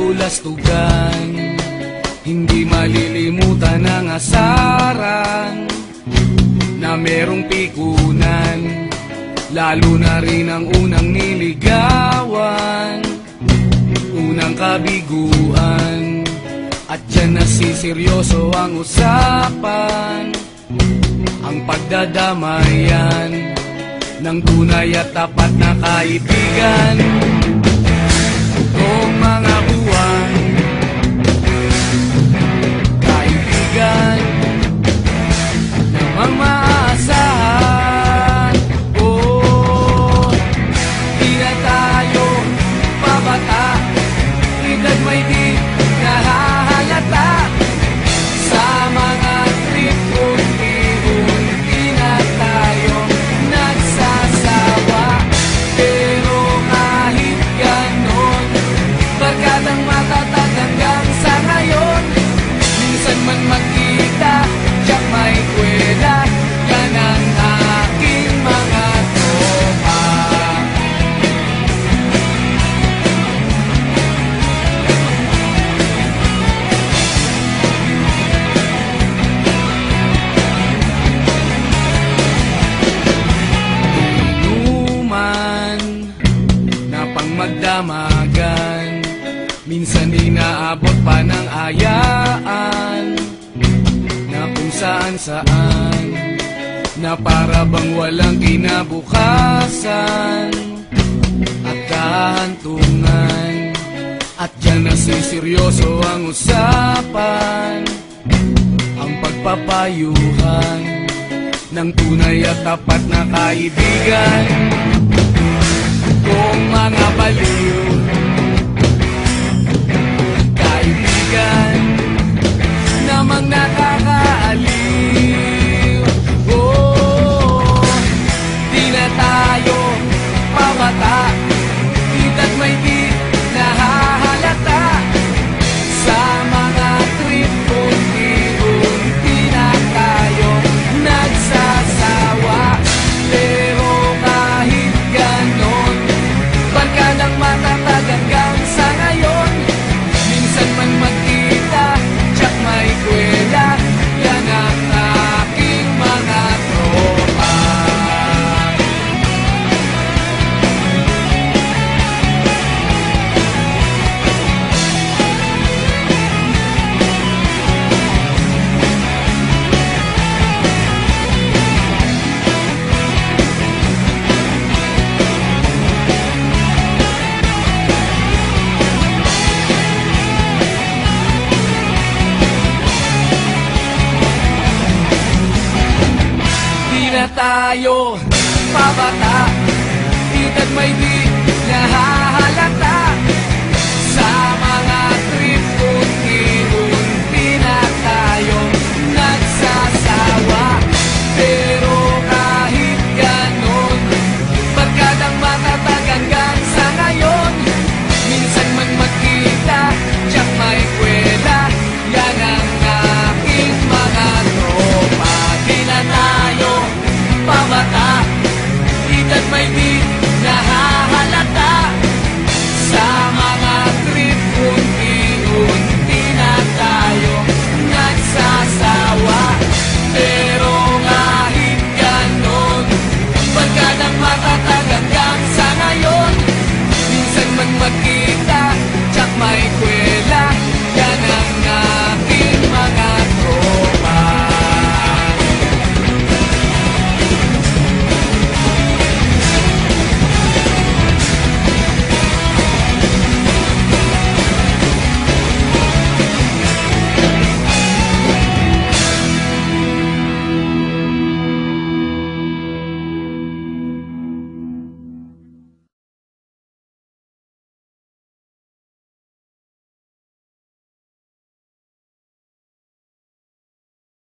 kabulastugan. Hindi malilimutan ang asaran na merong pikunan, lalo na rin ang unang niligawan, unang kabiguan. At dyan nasiseryoso ang usapan, ang pagdadamayan ng tunay at tapat na kaibigan. Kung mga buwan, kaibigan namang maasahan. Oh, di na tayo pabata, edad may di nahahalata. Sa mga trip unti-unti na tayo nagsasawa. Pero kahit ganon, barkadang matatag hanggang sa ngayon. Minsan man magkita, tiyak may kwela, yan ang aking mga tropa. Inuman na pang magdamagan, minsan inaabot pa ng ayaan, na kung saan-saan, na para bang walang kinabukasan at kahantungan. At dyan nasiseryoso ang usapan, ang pagpapayuhan ng tunay at tapat na kaibigan. Kung mga baliw, kaibigan namang nakakaaliw. Oh, di na tayo pabata, edad may di nahahalata. Sa mga trip unti-unti na tayo nagsasawa. Pero kahit ganon, barkadang matatag hanggang sa ngayon. Minsan man magkita, tiyak may kwela, yan ang aking mga tropa. Di na tayo pabata, edad may di nahahalata.